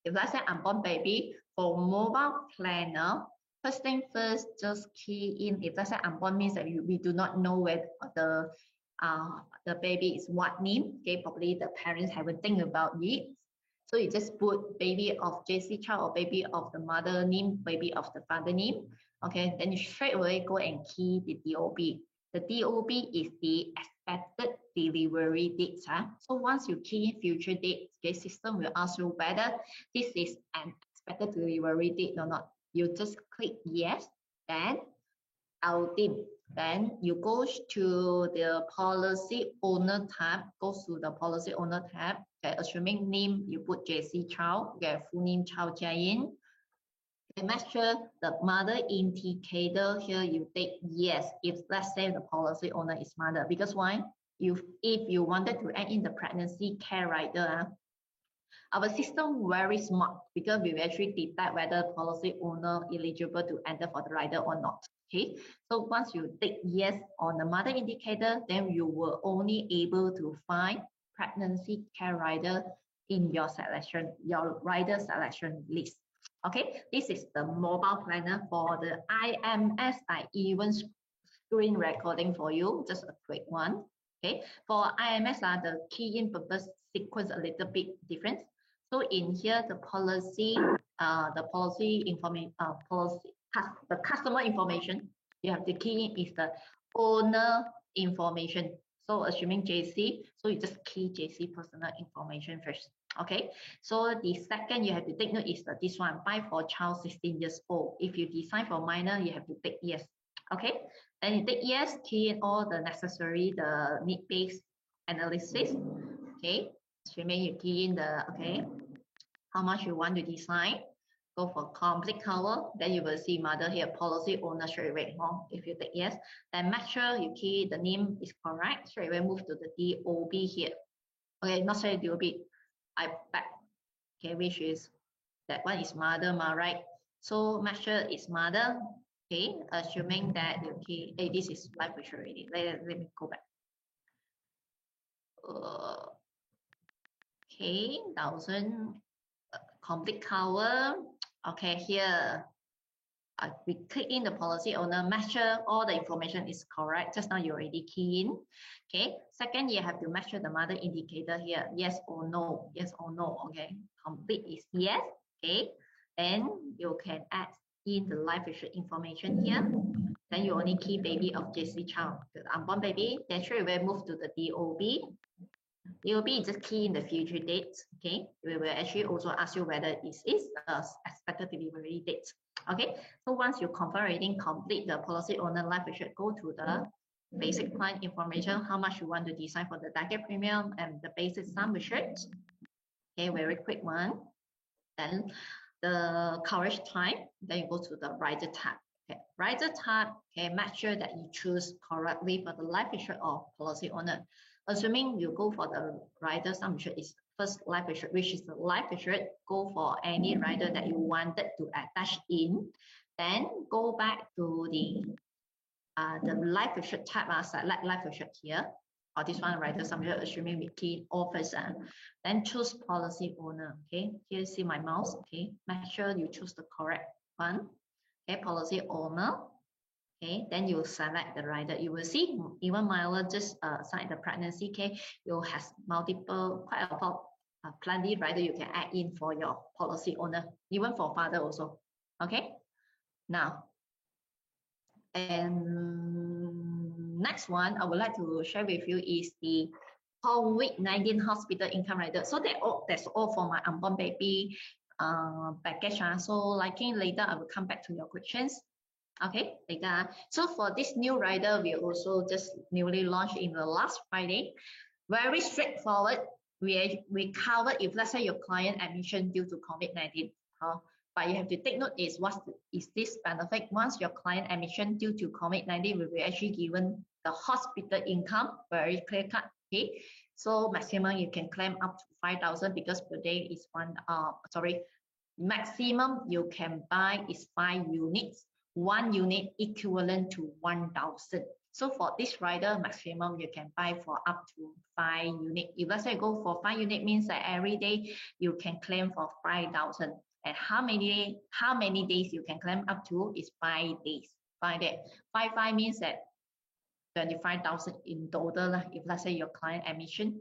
Speaker 1: if let's say unborn baby, for mobile planner, first thing first, just key in, if let's say unborn means that we do not know where the baby is what name, okay, probably the parents haven't think about it. So you just put baby of JC child or baby of the mother name, baby of the father name, okay, then you straight away go and key the DOB. The DOB is the expected delivery date. So once you key in future date, the system will ask you whether this is an expected delivery date or not. You just click yes, then outing. Then you go to the policy owner tab, goes to the policy owner tab. Okay, assuming name, you put JC Chow, okay, full name Chow Jia-yin. Okay, make sure the mother indicator here you take yes if let's say the policy owner is mother, because why? If you wanted to add in the pregnancy care rider, our system very smart because we actually detect whether policy owner eligible to enter for the rider or not. Okay, so once you take yes on the mother indicator, then you will only able to find pregnancy care rider in your selection, your rider selection list. Okay, this is the mobile planner. For the IMS, I even screen recording for you, just a quick one. Okay, for IMS, the key in purpose sequence a little bit different. So in here, the policy information, the customer information, you have the key in is the owner information. So assuming JC, so you just key JC personal information first. Okay, so the second you have to take note is this one, buy for child 16 years old. If you decide for minor, you have to take yes. Okay, then you take yes, key in all the necessary, the need-based analysis. Okay, assuming you key in the, okay, how much you want to design, go for complete cover, then you will see mother here, policy owner straight away. If you take yes, then make sure you key the name is correct, straight away move to the DOB here. Okay, not say DOB, I back, okay, which is, that one is mother, right? So make sure it's mother, okay, assuming that you key, hey, this is life insurance already. Let me go back. Okay, 1,000 complete cover. Okay, here we click in the policy owner, make sure all the information is correct. Just now you already key in. Okay, second, you have to make sure the mother indicator here, yes or no, yes or no. Okay, complete is yes. Okay, then you can add in the life insurance information here. Then you only key baby of JC child, the unborn baby. Then straight away move to the DOB. DOB just key in the future date. Okay, we will actually also ask you whether it is expected delivery date. Okay, so once you confirm everything complete, the policy owner life insurance, go to the basic plan information, how much you want to decide for the target premium and the basic sum assured. Okay, very quick one. Then the coverage type, then you go to the rider tab. Okay, rider tab, okay, make sure that you choose correctly for the life insurance or policy owner. Assuming you go for the rider sum assured is first life insurance, which is the life insurance, go for any rider that you wanted to attach in. Then go back to the life insurance tab, select life insurance here. Or this one, rider sum assured, assuming we key all first. Then choose policy owner. Okay, here see my mouse. Okay, make sure you choose the correct one. Okay, policy owner. Okay, then you select the rider. You will see even Myla just signed the pregnancy. Okay, you have multiple, quite a lot, plenty rider you can add in for your policy owner, even for father also. Okay, now, and next one I would like to share with you is the COVID-19 hospital income rider. So that's all for my unborn baby package. So likely later I will come back to your questions. Okay, later. So for this new rider, we also just newly launched in the last Friday. Very straightforward. We cover if let's say your client admission due to COVID-19. But you have to take note is what is this benefit once your client admission due to COVID-19 will be actually given the hospital income, very clear cut. Okay, so maximum you can claim up to 5,000 because per day is maximum you can buy is 5 units. 1 unit equivalent to 1,000. So for this rider, maximum you can buy for up to 5 units. If let's say go for 5 units, means that every day you can claim for 5,000. And how many days you can claim up to is 5 days. 5 days. 5 means that 25,000 in total. If let's say your client admission,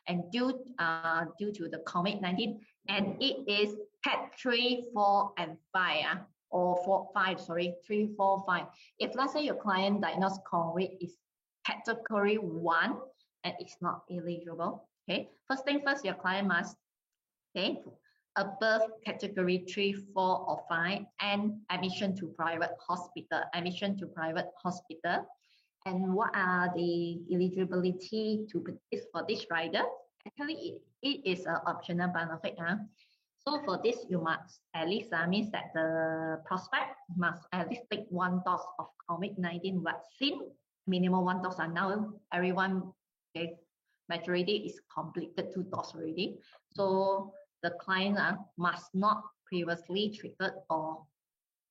Speaker 1: and due to the COVID-19, and it is Cat 3, 4, and 5. Or 3, 4, 5. If let's say your client diagnosed COVID is category 1 and it's not eligible, okay, first thing first, your client must, okay, above category 3, 4, or 5 and admission to private hospital. And what are the eligibility to purchase for this rider? Actually, it is an optional benefit. So for this, you must at least means that the prospect must at least take 1 dose of COVID-19 vaccine. Minimum 1 dose. And now everyone, okay, majority is completed 2 doses already. So the client must not previously treated or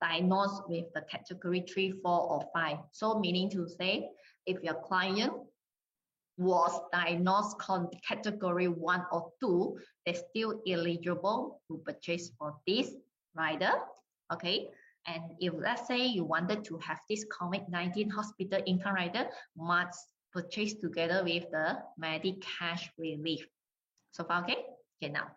Speaker 1: diagnosed with the category 3, 4, or 5. So meaning to say, if your client was diagnosed category 1 or 2, they're still eligible to purchase for this rider. Okay, and if let's say you wanted to have this COVID-19 hospital income rider, must purchase together with the Medicash relief. So far, okay? Okay, now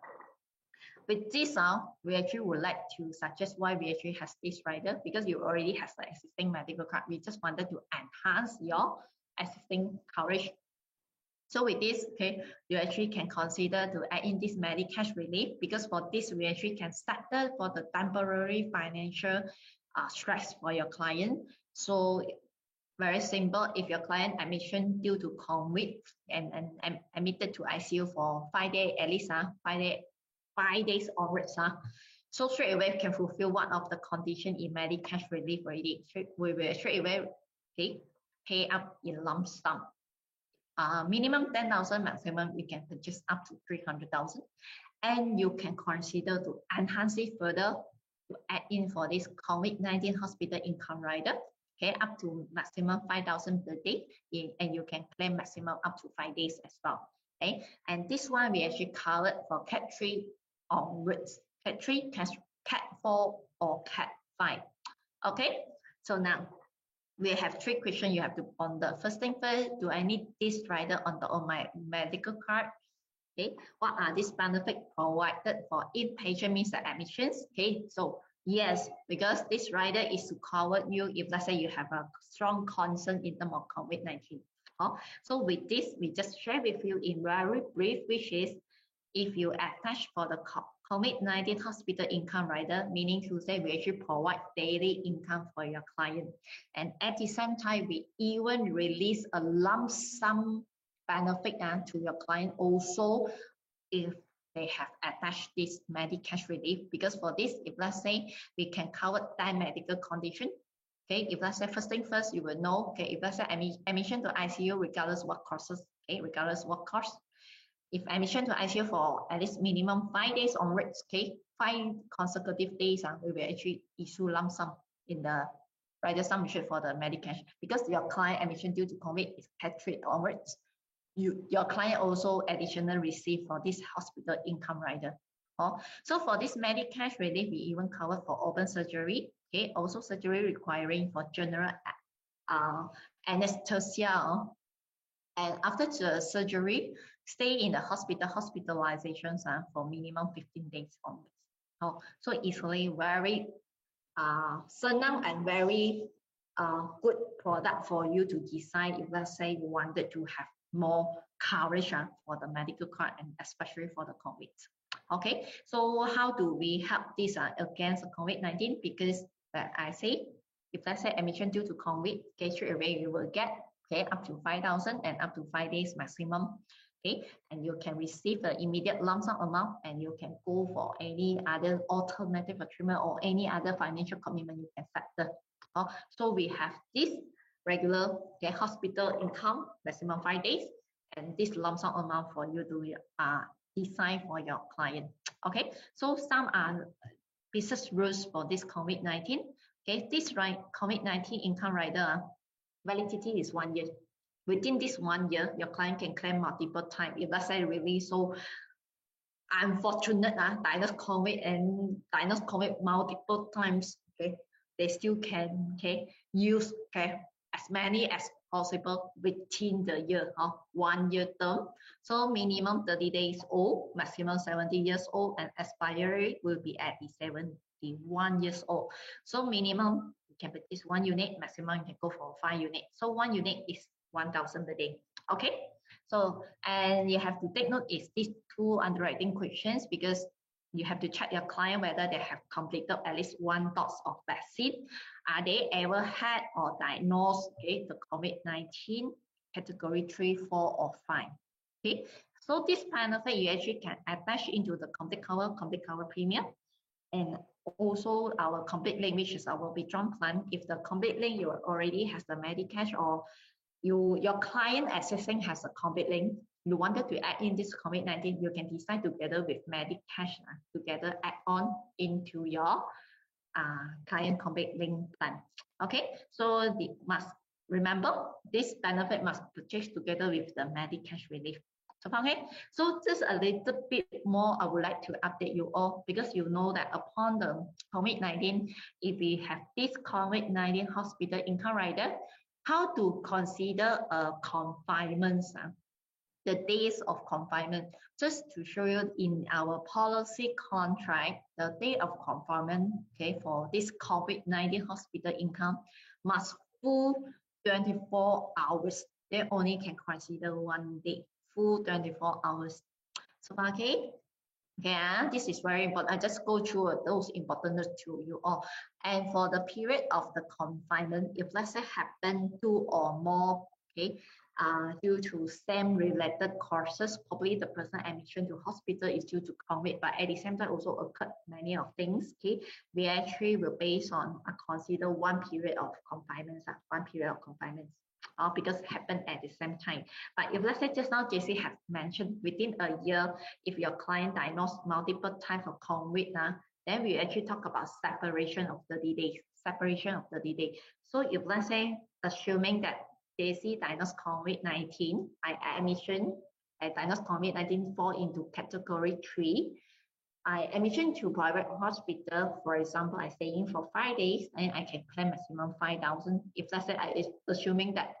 Speaker 1: with this, we actually would like to suggest why we actually have this rider, because you already have the existing medical card. We just wanted to enhance your existing coverage. So with this, okay, you actually can consider to add in this Medicash relief, because for this, we actually can settle for the temporary financial stress for your client. So very simple, if your client admission due to COVID and admitted to ICU for 5 days, at least 5 days onwards, So straight away can fulfill one of the condition in Medicash relief already. We will straight away, okay, pay up in lump sum. Minimum 10,000, maximum we can purchase up to 300,000. And you can consider to enhance it further to add in for this COVID-19 hospital income rider, okay, up to maximum 5,000 per day, and you can claim maximum up to 5 days as well. Okay, and this one we actually covered for Cat 3 onwards, Cat 3, Cat 4, or Cat 5. Okay, so now we have 3 questions you have to ponder. First thing first, do I need this rider on my medical card? Okay, what are these benefits provided for inpatient means the admissions? Okay, so yes, because this rider is to cover you if let's say you have a strong concern in terms of COVID-19. So with this, we just share with you in very brief, which is if you attach for the COVID-19 hospital income rider, meaning to say we actually provide daily income for your client. And at the same time, we even release a lump sum benefit to your client also if they have attached this Medicash relief. Because for this, if let's say we can cover that medical condition, okay, if let's say first thing first, you will know, okay, if let's say admission to ICU, regardless what courses, okay, regardless what course, if admission to ICU for at least minimum 5 days onwards, okay, 5 consecutive days, we will actually issue lump sum in the rider sum assured for the Medicash, because your client admission due to COVID is Cat 3 onwards. Your client also additional receive for this hospital income rider. So for this Medicash relief, we even cover for open surgery, okay, also surgery requiring for general anesthesia, and after the surgery, stay in the hospitalizations for minimum 15 days onwards. So it's really very senang and very good product for you to decide if let's say you wanted to have more coverage for the medical card and especially for the COVID. Okay, so how do we help this against COVID-19? Because I say, if let's say admission due to COVID, okay, straight away you will get up to 5,000 and up to 5 days maximum. Okay, and you can receive the immediate lump sum amount, and you can go for any other alternative treatment or any other financial commitment you can factor. So we have this regular hospital income maximum 5 days, and this lump sum amount for you to decide for your client. Okay, so some are business rules for this COVID-19. Okay, this COVID-19 income rider validity is 1 year. Within this 1 year, your client can claim multiple times. If let's say really so unfortunate, diagnosed COVID multiple times, okay, they still can use as many as possible within the year of 1 year term. So minimum 30 days old, maximum 70 years old, and expiry will be at the 71 years old. So minimum you can purchase 1 unit, maximum you can go for 5 units. So 1 unit is 1,000 per day. Okay, so and you have to take note is these 2 underwriting questions, because you have to check your client whether they have completed at least 1 dose of vaccine. Are they ever had or diagnosed the COVID-19 category 3, 4, or 5? Okay, so this benefit you actually can attach into the complete cover premium, and also our complete link, which is our withdrawn plan. If the complete link you already has the Medicash, or your client existing has a complete link, you wanted to add in this COVID-19, you can decide together with Medicash together add on into your client complete link plan. Okay, so the must remember this benefit must purchase together with the Medicash relief. So okay, so just a little bit more I would like to update you all, because you know that upon the COVID-19, if we have this COVID-19 hospital income rider, how to consider confinement, the days of confinement. Just to show you in our policy contract, the day of confinement, for this COVID-19 hospital income must full 24 hours. They only can consider 1 day, full 24 hours. So okay, this is very important. I just go through those important to you all. And for the period of the confinement, if let's say happen 2 or more due to same related causes. Probably the person admission to hospital is due to COVID, but at the same time also occurred many of things. Okay, we actually will base on consider one period of confinement, because it happened at the same time. But if let's say just now JC has mentioned within a year, if your client diagnosed multiple types of COVID, then we actually talk about separation of 30 days. Separation of 30 days. So if let's say assuming that JC diagnosed COVID-19, I diagnosed COVID-19 fall into category 3. I admission to private hospital, for example, I stay in for 5 days, and I can claim maximum 5,000. If let's say I is assuming that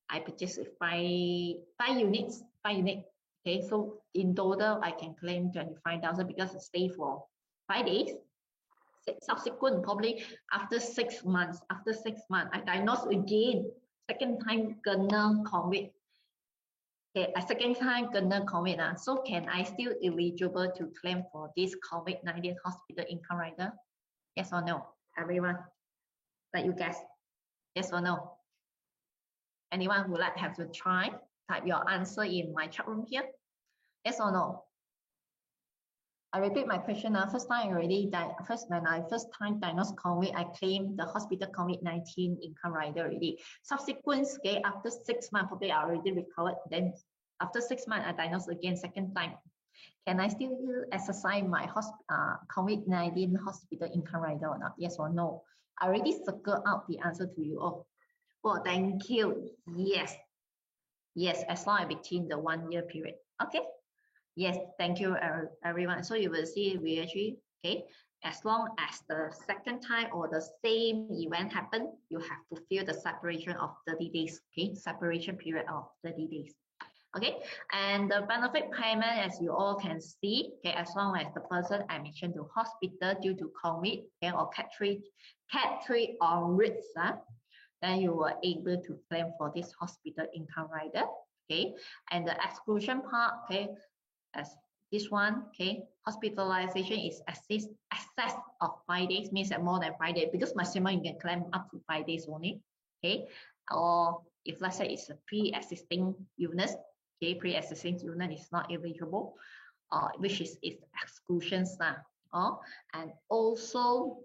Speaker 1: I purchase five units. Okay, so in total I can claim 25,000 because I stay for 5 days. Subsequent, probably after 6 months, I diagnosed again, second time kena COVID. Okay, a second time kena COVID. So can I still eligible to claim for this COVID-19 hospital income rider? Yes or no? Everyone, let you guess. Yes or no? Anyone would like have to try? Type your answer in my chat room here. Yes or no? I repeat my question. First time already when I first time diagnosed COVID, I claimed the hospital COVID-19 income rider already. Subsequent, okay, after 6 months, probably I already recovered. Then after 6 months, I diagnosed again second time. Can I still exercise my COVID-19 hospital income rider or not? Yes or no? I already circled out the answer to you all. Well, thank you. Yes. Yes, as long as between the 1 year period. Okay. Yes, thank you everyone. So you will see we actually, okay, as long as the second time or the same event happened, you have to fulfill the separation of 30 days, okay, separation period of 30 days. Okay, and the benefit payment, as you all can see, okay, as long as the person admission to hospital due to COVID, okay, or cat 3 onwards, then you were able to claim for this hospital income rider. Okay, and the exclusion part, okay, as this one, okay, hospitalization is excess of 5 days, means that more than 5 days, because maximum you can claim up to 5 days only. Okay, or if let's say it's a pre-existing illness, okay, pre-existing illness is not eligible, which is exclusions now. And also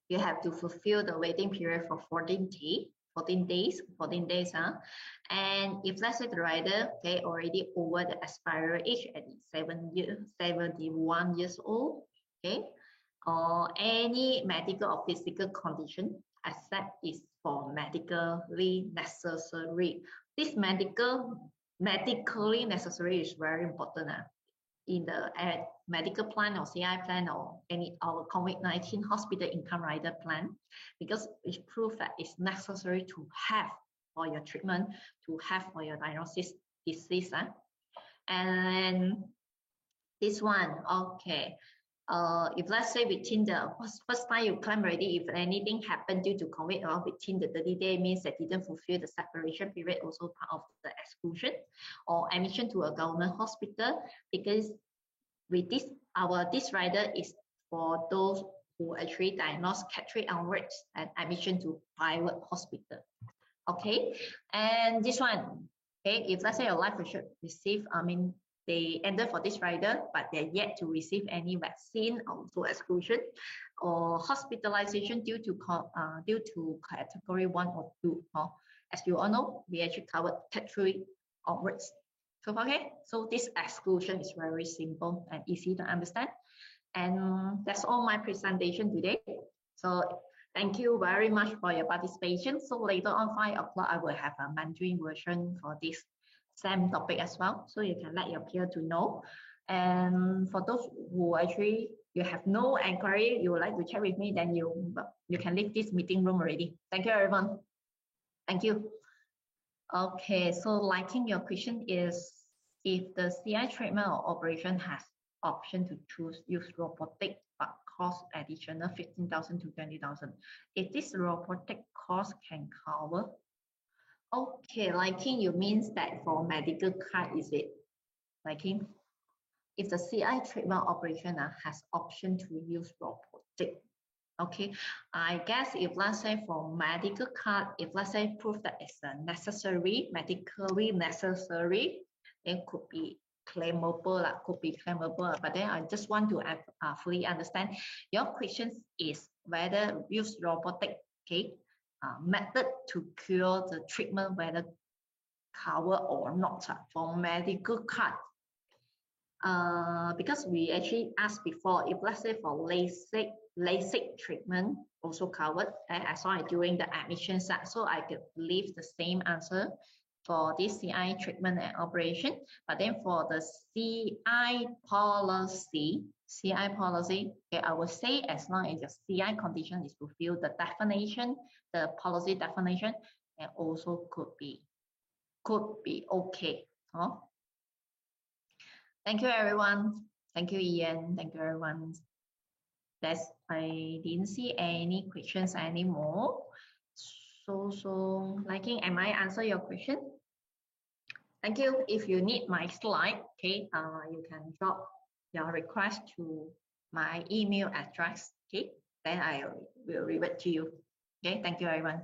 Speaker 1: you have to fulfill the waiting period for 14 days. And if let's say the rider, okay, already over the expiry age at 71 years old, okay, or any medical or physical condition except is for medically necessary. This medically necessary is very important. In the medical plan or CI plan or our COVID-19 hospital income rider plan, because it proves that it's necessary to have for your treatment, to have for your diagnosis disease. And this one, okay. If let's say within the first time you claim already, if anything happened due to COVID or within the 30 days, means that didn't fulfill the separation period, also part of the exclusion, or admission to a government hospital, because with this, this rider is for those who actually diagnosed cat 3 onwards and admission to private hospital. Okay, and this one, okay, if let's say your life insurance receive, they enter for this rider, but they're yet to receive any vaccine, also exclusion, or hospitalization due to category 1 or 2. As you all know, we actually covered cat 3 onwards. So, okay, so this exclusion is very simple and easy to understand. And that's all my presentation today. So thank you very much for your participation. So later on 5 o'clock, I will have a Mandarin version for this same topic as well. So you can let your peer to know. And for those who actually, you have no inquiry, you would like to chat with me, then you can leave this meeting room already. Thank you, everyone. Thank you. Okay, so liking your question is, if the CI treatment or operation has option to choose use robotic but cost additional 15,000 to 20,000, if this robotic cost can cover? Okay, liking you means that for medical card, is it? Liking, if the CI treatment operation has option to use robotic, Okay, I guess if let's say for medical card, if let's say proof that it's necessary, medically necessary, then could be claimable, could be claimable. But then I just want to fully understand your questions is whether use robotic, okay, method to cure the treatment, whether cover or not for medical card. Because we actually asked before, if let's say for LASIK treatment also covered, I saw it during the admission set, so I could leave the same answer for this CI treatment and operation. But then for the CI policy, okay, I will say as long as the CI condition is fulfilled, the definition, the policy definition, and also could be okay. Huh? Thank you, everyone. Thank you, Ian. Thank you, everyone. I didn't see any questions anymore. So liking, am I answer your question? Thank you. If you need my slide, okay, you can drop your request to my email address, okay? Then I will revert to you. Okay, thank you, everyone.